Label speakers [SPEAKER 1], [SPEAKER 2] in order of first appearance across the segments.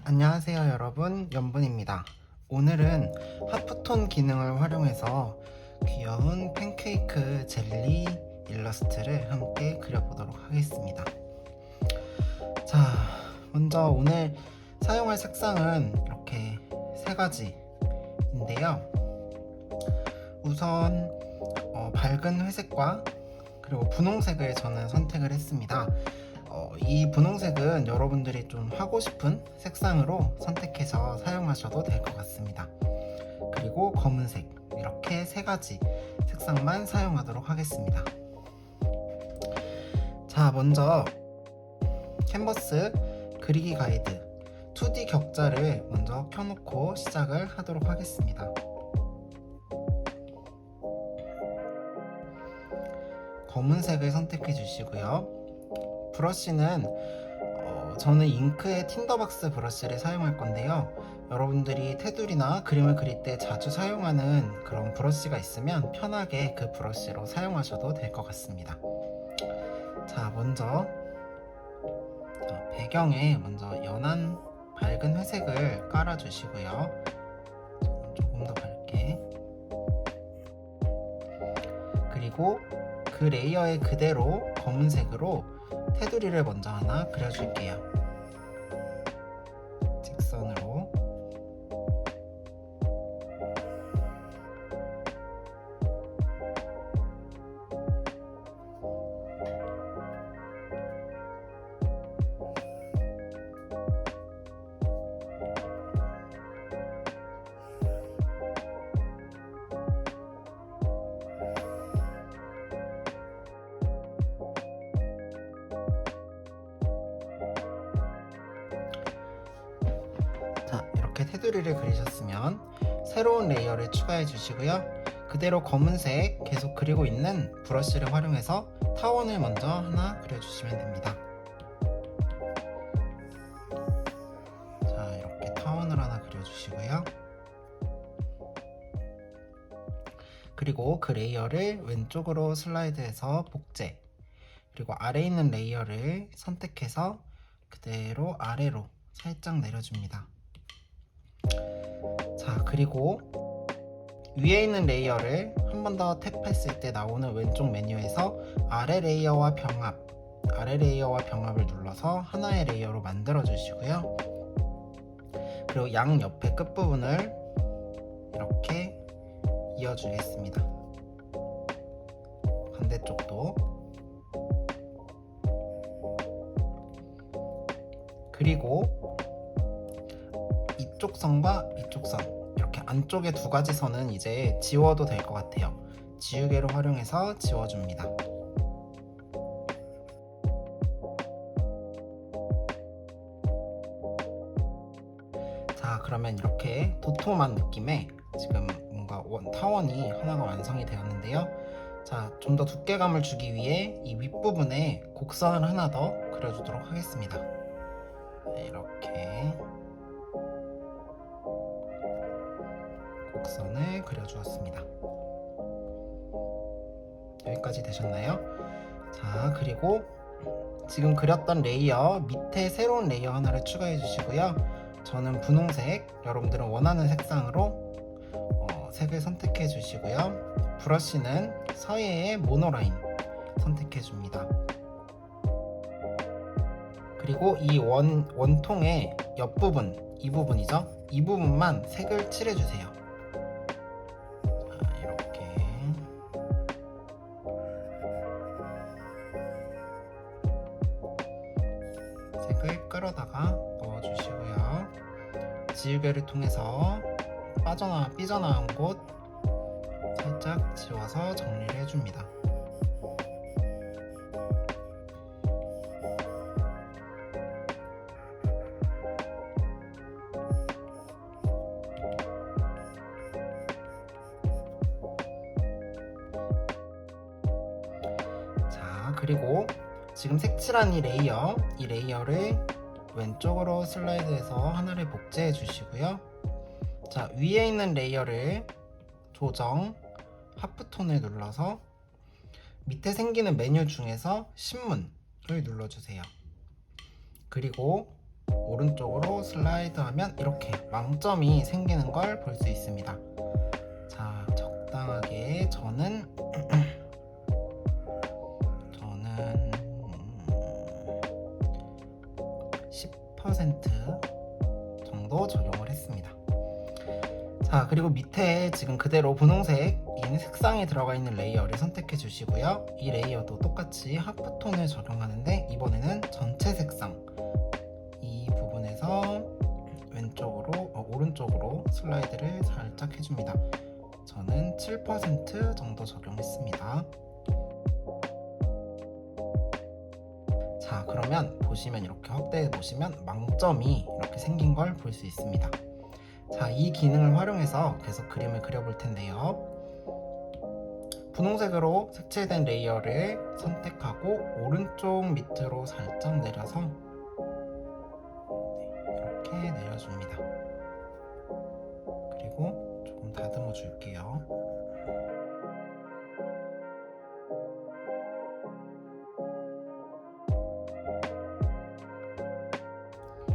[SPEAKER 1] 안녕하세요 여러분, 연분입니다. 오늘은 하프톤 기능을 활용해서 귀여운 팬케이크 젤리 일러스트를 함께 그려보도록 하겠습니다. 자, 먼저 오늘 사용할 색상은 이렇게 세 가지인데요. 우선 밝은 회색과 그리고 분홍색을 저는 선택을 했습니다. 이 분홍색은 여러분들이 좀 하고 싶은 색상으로 선택해서 사용하셔도 될 것 같습니다. 그리고 검은색, 이렇게 세 가지 색상만 사용하도록 하겠습니다. 자, 먼저 캔버스 그리기 가이드 2D 격자를 먼저 켜놓고 시작을 하도록 하겠습니다. 검은색을 선택해 주시고요. 브러쉬는 저는 잉크의 틴더박스 브러쉬를 사용할 건데요. 여러분들이 테두리나 그림을 그릴 때 자주 사용하는 그런 브러쉬가 있으면 편하게 그 브러쉬로 사용하셔도 될 것 같습니다. 자, 먼저 배경에 먼저 연한 밝은 회색을 깔아주시고요. 조금 더 밝게. 그리고 그 레이어에 그대로 검은색으로 테두리를 먼저 하나 그려줄게요. 직선으로. 자, 이렇게 테두리를 그리셨으면 새로운 레이어를 추가해 주시고요. 그대로 검은색 계속 그리고 있는 브러쉬를 활용해서 타원을 먼저 하나 그려주시면 됩니다. 자, 이렇게 타원을 하나 그려주시고요. 그리고 그 레이어를 왼쪽으로 슬라이드해서 복제, 그리고 아래에 있는 레이어를 선택해서 그대로 아래로 살짝 내려줍니다. 자, 그리고 위에 있는 레이어를 한 번 더 탭했을 때 나오는 왼쪽 메뉴에서 아래 레이어와 병합을 눌러서 하나의 레이어로 만들어 주시고요. 그리고 양 옆에 끝부분을 이렇게 이어주겠습니다. 반대쪽도. 그리고 이쪽 선과 이쪽 선, 이렇게 안쪽에 두 가지 선은 이제 지워도 될 것 같아요. 지우개를 활용해서 지워줍니다. 자, 그러면 이렇게 도톰한 느낌의 지금 뭔가 타원이 하나가 완성이 되었는데요. 자, 좀 더 두께감을 주기 위해 이 윗부분에 곡선을 하나 더 그려주도록 하겠습니다. 이렇게 곡선을 그려주었습니다. 여기까지 되셨나요? 자, 그리고 지금 그렸던 레이어 밑에 새로운 레이어 하나를 추가해 주시고요. 저는 분홍색, 여러분들은 원하는 색상으로 색을 선택해 주시고요. 브러쉬는 서예의 모노라인 선택해 줍니다. 그리고 이 원통의 옆부분, 이 부분이죠? 이 부분만 색을 칠해주세요. 이렇게. 색을 끌어다가 넣어주시고요. 지우개를 통해서 삐져나온 곳 살짝 지워서 정리를 해줍니다. 그리고 지금 색칠한 이 레이어를 왼쪽으로 슬라이드해서 하나를 복제해 주시고요. 자, 위에 있는 레이어를 조정, 하프톤을 눌러서 밑에 생기는 메뉴 중에서 신문을 눌러주세요. 그리고 오른쪽으로 슬라이드 하면 이렇게 망점이 생기는 걸 볼 수 있습니다. 자, 적당하게 저는 10% 정도 적용을 했습니다. 자, 그리고 밑에 지금 그대로 분홍색인 색상이 들어가 있는 레이어를 선택해 주시고요. 이 레이어도 똑같이 하프톤을 적용하는데 이번에는 전체 색상 이 부분에서 오른쪽으로 슬라이드를 살짝 해줍니다. 저는 7% 정도 적용했습니다. 자, 그러면 보시면 이렇게 확대해 보시면 망점이 이렇게 생긴 걸 볼 수 있습니다. 자, 이 기능을 활용해서 계속 그림을 그려볼 텐데요. 분홍색으로 색칠된 레이어를 선택하고 오른쪽 밑으로 살짝 내려서 이렇게 내려줍니다. 그리고 조금 다듬어 줄게요.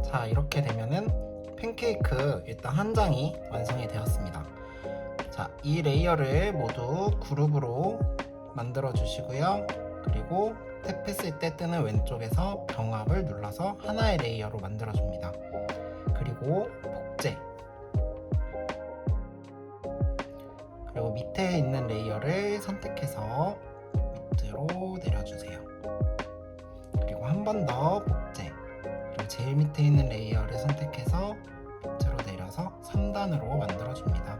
[SPEAKER 1] 자, 이렇게 되면은 팬케이크 일단 한 장이 완성이 되었습니다. 자, 이 레이어를 모두 그룹으로 만들어 주시고요. 그리고 탭했을 때 뜨는 왼쪽에서 병합을 눌러서 하나의 레이어로 만들어 줍니다. 그리고 복제, 그리고 밑에 있는 레이어를 선택해서 밑으로 내려주세요. 그리고 한 번 더 복제, 그리고 제일 밑에 있는 레이어를 선택해서 밑으로 내려서 3단으로 만들어줍니다.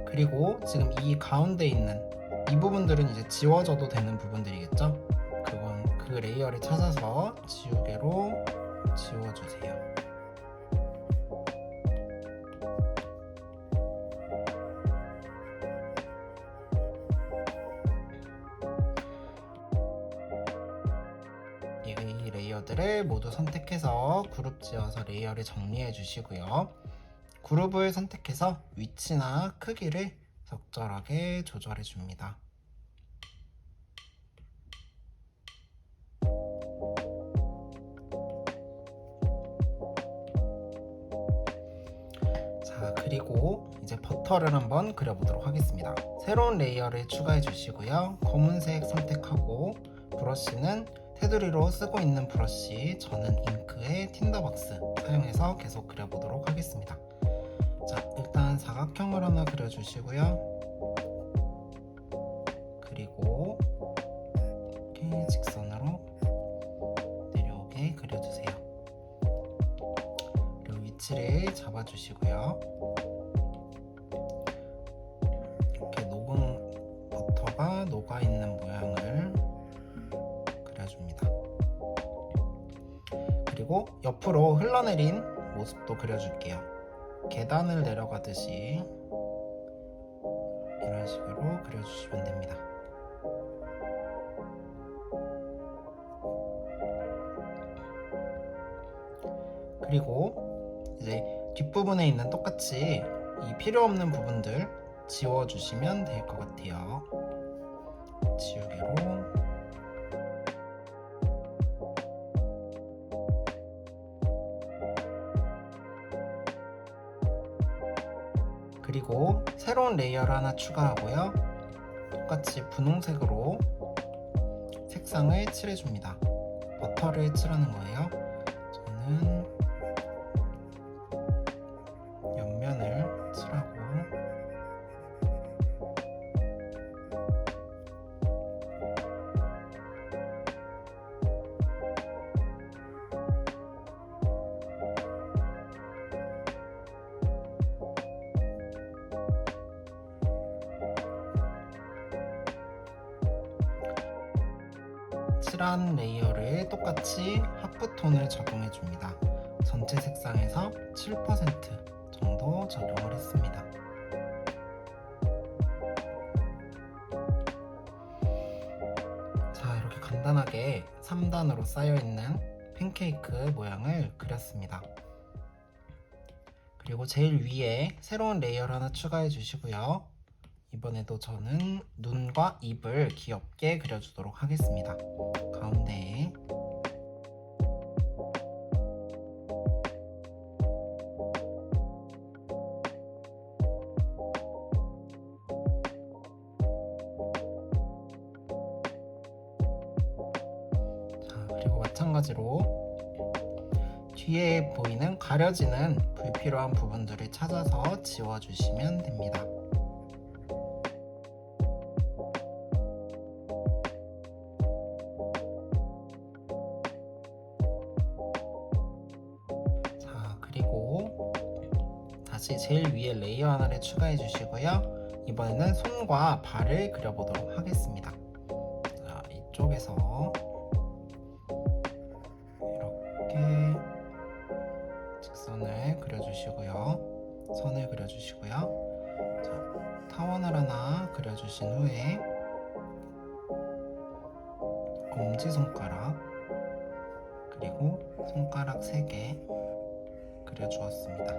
[SPEAKER 1] 그리고 지금 이 가운데 있는 이 부분들은 이제 지워져도 되는 부분들이겠죠? 그건 그 레이어를 찾아서 지우개로 지워주세요. 이 레이어들을 모두 선택해서 그룹 지어서 레이어를 정리해 주시고요. 그룹을 선택해서 위치나 크기를 적절하게 조절해 줍니다. 자, 그리고 이제 버터를 한번 그려보도록 하겠습니다. 새로운 레이어를 추가해 주시고요. 검은색 선택하고 브러쉬는 테두리로 쓰고 있는 브러쉬, 저는 잉크의 틴더박스 사용해서 계속 그려보도록 하겠습니다. 자, 일단 사각형을 하나 그려주시고요. 그리고 이렇게 직선으로 내려오게 그려주세요. 그리고 위치를 잡아주시고요. 이렇게 녹은 버터가 녹아있는 모양을 그려줍니다. 그리고 옆으로 흘러내린 모습도 그려줄게요. 계단을 내려가듯이 이런 식으로 그려주시면 됩니다. 그리고 이제 뒷부분에 있는 똑같이 이 필요 없는 부분들 지워주시면 될 것 같아요. 지우개로. 그리고 새로운 레이어를 하나 추가하고요. 똑같이 분홍색으로 색상을 칠해줍니다. 버터를 칠하는 거예요. 저는 옆면을 칠하고 칠한 레이어를 똑같이 하프톤을 적용해 줍니다. 전체 색상에서 7% 정도 적용을 했습니다. 자, 이렇게 간단하게 3단으로 쌓여있는 팬케이크 모양을 그렸습니다. 그리고 제일 위에 새로운 레이어를 하나 추가해 주시고요. 이번에도 저는 눈과 입을 귀엽게 그려주도록 하겠습니다. 가운데에 그리고 마찬가지로 뒤에 보이는 가려지는 불필요한 부분들을 찾아서 지워주시면 됩니다. 자, 그리고 다시 제일 위에 레이어 하나를 추가해 주시고요. 이번에는 손과 발을 그려보도록 하겠습니다. 자, 이쪽에서 이렇게 직선을 그려주시고요. 선을 그려주시고요. 자, 타원을 하나 그려주신 후에 엄지손가락 그리고 손가락 3개 그려주었습니다.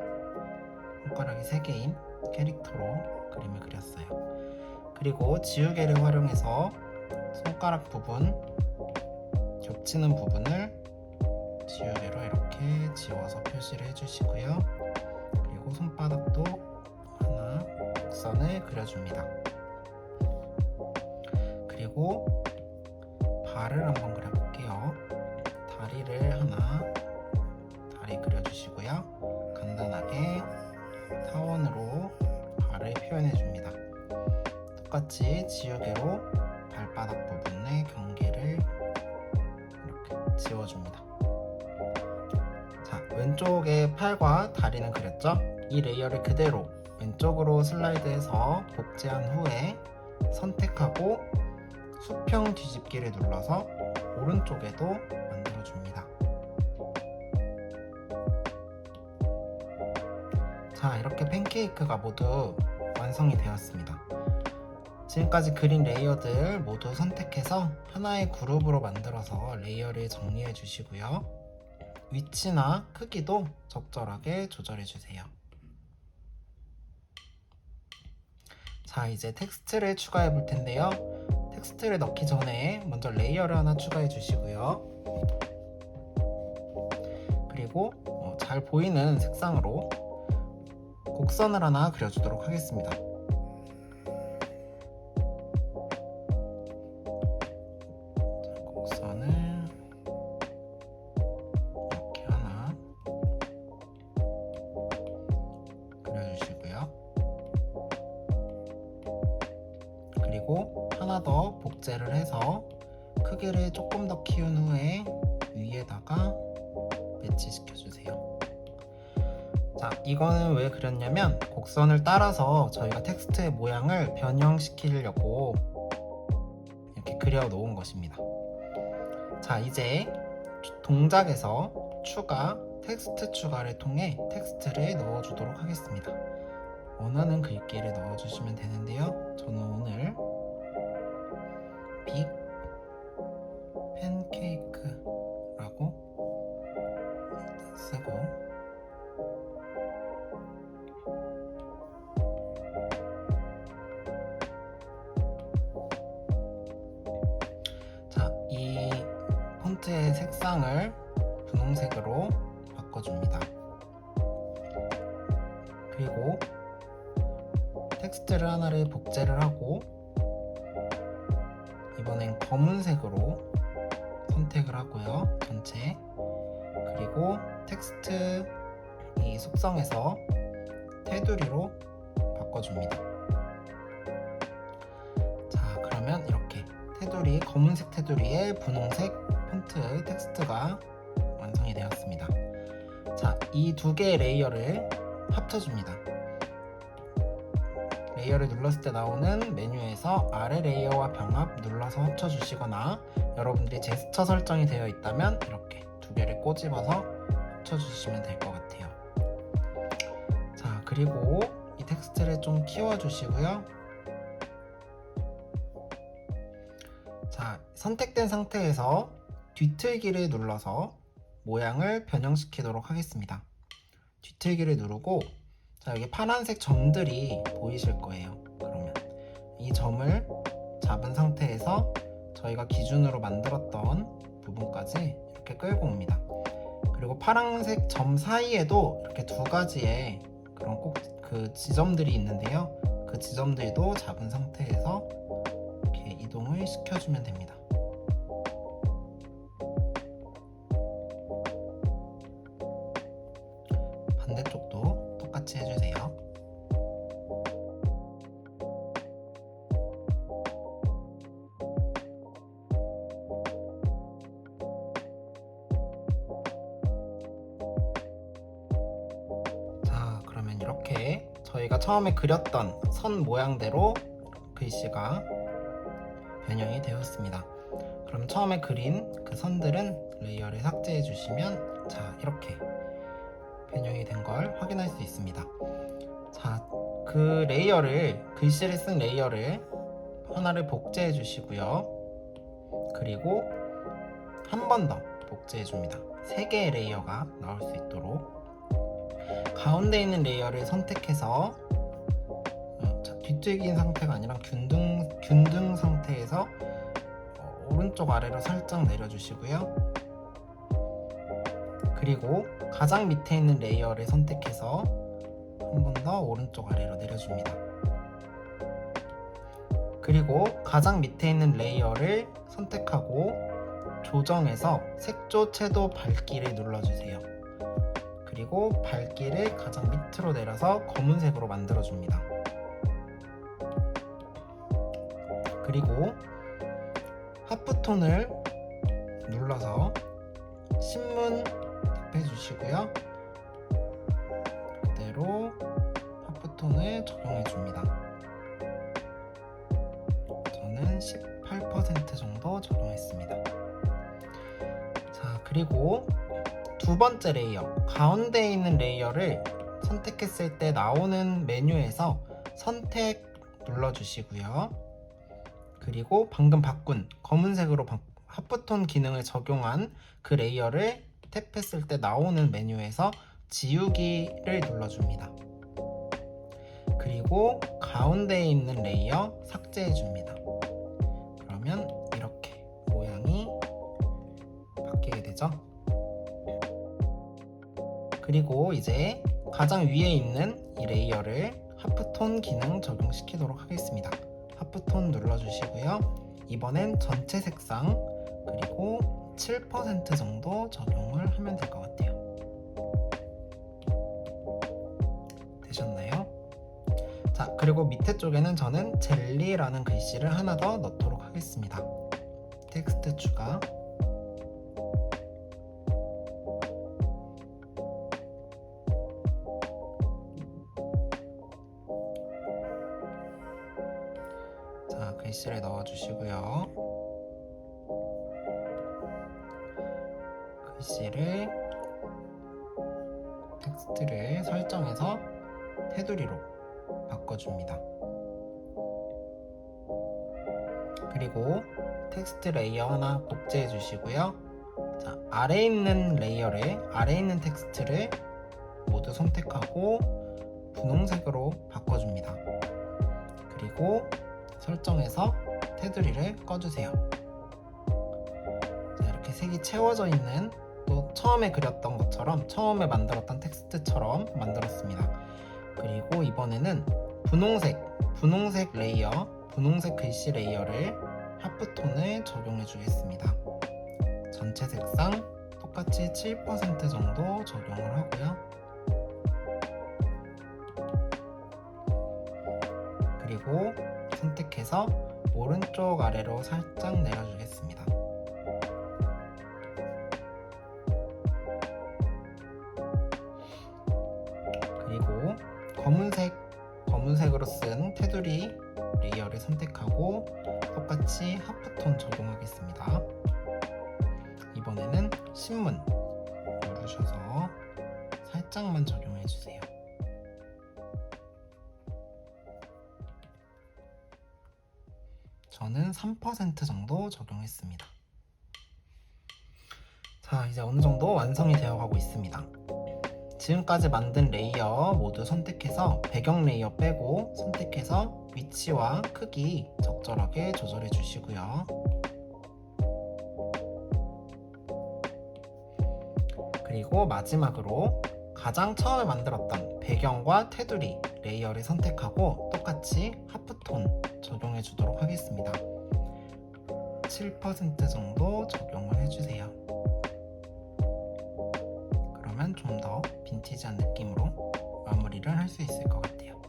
[SPEAKER 1] 손가락이 3개인 캐릭터로 그림을 그렸어요. 그리고 지우개를 활용해서 손가락 부분, 겹치는 부분을 지우개로 이렇게 지워서 표시를 해주시고요. 그리고 손바닥도 하나 곡선을 그려줍니다. 그리고 발을 한번 그려볼게요. 다리를 하나 다리 그려주시고요. 간단하게 타원으로 발을 표현해줍니다. 똑같이 지우개로 발바닥 부분의 경계를 이렇게 지워줍니다. 자, 왼쪽에 팔과 다리는 그렸죠? 이 레이어를 그대로 왼쪽으로 슬라이드해서 복제한 후에 선택하고 수평 뒤집기를 눌러서 오른쪽에도 만들어줍니다. 자, 이렇게 팬케이크가 모두 완성이 되었습니다. 지금까지 그린 레이어들 모두 선택해서 하나의 그룹으로 만들어서 레이어를 정리해 주시고요. 위치나 크기도 적절하게 조절해 주세요. 자, 이제 텍스트를 추가해 볼 텐데요. 텍스트를 넣기 전에 먼저 레이어를 하나 추가해 주시고요. 그리고 잘 보이는 색상으로 곡선을 하나 그려주도록 하겠습니다. 곡선을 이렇게 하나 그려주시고요. 그리고 하나 더 복제를 해서 크기를 조금 더 키운 후에 위에다가 배치시켜 주세요. 자, 이거는 왜 그렸냐면 곡선을 따라서 저희가 텍스트의 모양을 변형시키려고 이렇게 그려 놓은 것입니다. 자, 이제 동작에서 추가, 텍스트 추가를 통해 텍스트를 넣어주도록 하겠습니다. 원하는 글귀를 넣어주시면 되는데요. 저는 오늘 빅 팬케이크라고 쓰고 자, 이 폰트의 색상을 분홍색으로 바꿔줍니다. 그리고 텍스트를 하나를 복제를 하고 이번엔 검은색으로 선택을 하고요. 전체. 그리고 텍스트 이 속성에서 테두리로 바꿔줍니다. 자, 그러면 이렇게 테두리, 검은색 테두리에 분홍색 폰트의 텍스트가 완성이 되었습니다. 자, 이 두 개의 레이어를 합쳐줍니다. 레이어를 눌렀을 때 나오는 메뉴에서 아래 레이어와 병합 눌러서 합쳐주시거나 여러분들이 제스처 설정이 되어 있다면 이렇게 두 개를 꼬집어서 합쳐주시면 될 것 같아요. 자, 그리고 이 텍스트를 좀 키워주시고요. 자, 선택된 상태에서 뒤틀기를 눌러서 모양을 변형시키도록 하겠습니다. 뒤틀기를 누르고 자, 여기 파란색 점들이 보이실 거예요. 그러면 이 점을 잡은 상태에서 저희가 기준으로 만들었던 부분까지 이렇게 끌고 옵니다. 그리고 파란색 점 사이에도 이렇게 두 가지의 그런 꼭 그 지점들이 있는데요. 그 지점들도 잡은 상태에서 이렇게 이동을 시켜주면 됩니다. 반대쪽도 똑같이 해주세요. 자, 그러면 이렇게 저희가 처음에 그렸던 선 모양대로 글씨가 변형이 되었습니다. 그럼 처음에 그린 그 선들은 레이어를 삭제해 주시면 자, 이렇게 변형이 된 걸 확인할 수 있습니다. 자, 그 레이어를, 글씨를 쓴 레이어를 하나를 복제해 주시고요. 그리고 한 번 더 복제해 줍니다. 3개의 레이어가 나올 수 있도록 가운데 있는 레이어를 선택해서 뒤쪽인 상태가 아니라 균등 상태에서 오른쪽 아래로 살짝 내려주시고요. 그리고 가장 밑에 있는 레이어를 선택해서 한 번 더 오른쪽 아래로 내려줍니다. 그리고 가장 밑에 있는 레이어를 선택하고 조정해서 색조, 채도, 밝기를 눌러주세요. 그리고 밝기를 가장 밑으로 내려서 검은색으로 만들어줍니다. 그리고 하프톤을 눌러서 신문 해주시고요. 그대로 하프톤을 적용해줍니다. 저는 18% 정도 적용했습니다. 자, 그리고 두 번째 레이어, 가운데에 있는 레이어를 선택했을 때 나오는 메뉴에서 선택 눌러주시고요. 그리고 방금 바꾼 검은색으로 하프톤 기능을 적용한 그 레이어를 탭했을 때 나오는 메뉴에서 지우기를 눌러줍니다. 그리고 가운데에 있는 레이어 삭제해줍니다. 그러면 이렇게 모양이 바뀌게 되죠. 그리고 이제 가장 위에 있는 이 레이어를 하프톤 기능 적용시키도록 하겠습니다. 하프톤 눌러주시고요. 이번엔 전체 색상 그리고 7% 정도 적용을 하면 될 것 같아요. 되셨나요? 자, 그리고 밑에 쪽에는 저는 젤리라는 글씨를 하나 더 넣도록 하겠습니다. 텍스트 추가. 자, 글씨를 넣어주시고요. 글씨를 텍스트를 설정해서 테두리로 바꿔줍니다. 그리고 텍스트 레이어 하나 복제해 주시고요. 자, 아래에 있는 텍스트를 모두 선택하고 분홍색으로 바꿔줍니다. 그리고 설정해서 테두리를 꺼주세요. 자, 이렇게 색이 채워져 있는, 또 처음에 그렸던 것처럼, 처음에 만들었던 텍스트처럼 만들었습니다. 그리고 이번에는 분홍색 레이어, 분홍색 글씨 레이어를 하프톤을 적용해 주겠습니다. 전체 색상 똑같이 7% 정도 적용을 하고요. 그리고 선택해서 오른쪽 아래로 살짝 내려주겠습니다. 그리고 검은색으로 쓴 테두리 레이어를 선택하고 똑같이 하프톤 적용하겠습니다. 이번에는 신문 누르셔서 살짝만 적용해주세요. 저는 3% 정도 적용했습니다. 자, 이제 어느 정도 완성이 되어 가고 있습니다. 지금까지 만든 레이어 모두 선택해서 배경 레이어 빼고 선택해서 위치와 크기 적절하게 조절해 주시고요. 그리고 마지막으로 가장 처음에 만들었던 배경과 테두리 레이어를 선택하고 똑같이 하프톤 적용해 주도록 하겠습니다. 7% 정도 적용을 해주세요. 그러면 좀 더 빈티지한 느낌으로 마무리를 할 수 있을 것 같아요.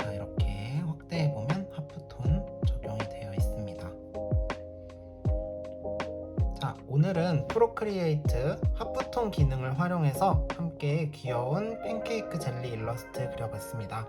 [SPEAKER 1] 자, 이렇게 확대해보면 하프톤 적용이 되어 있습니다. 자, 오늘은 프로크리에이트 하프톤 기능을 활용해서 함께 귀여운 팬케이크 젤리 일러스트 그려봤습니다.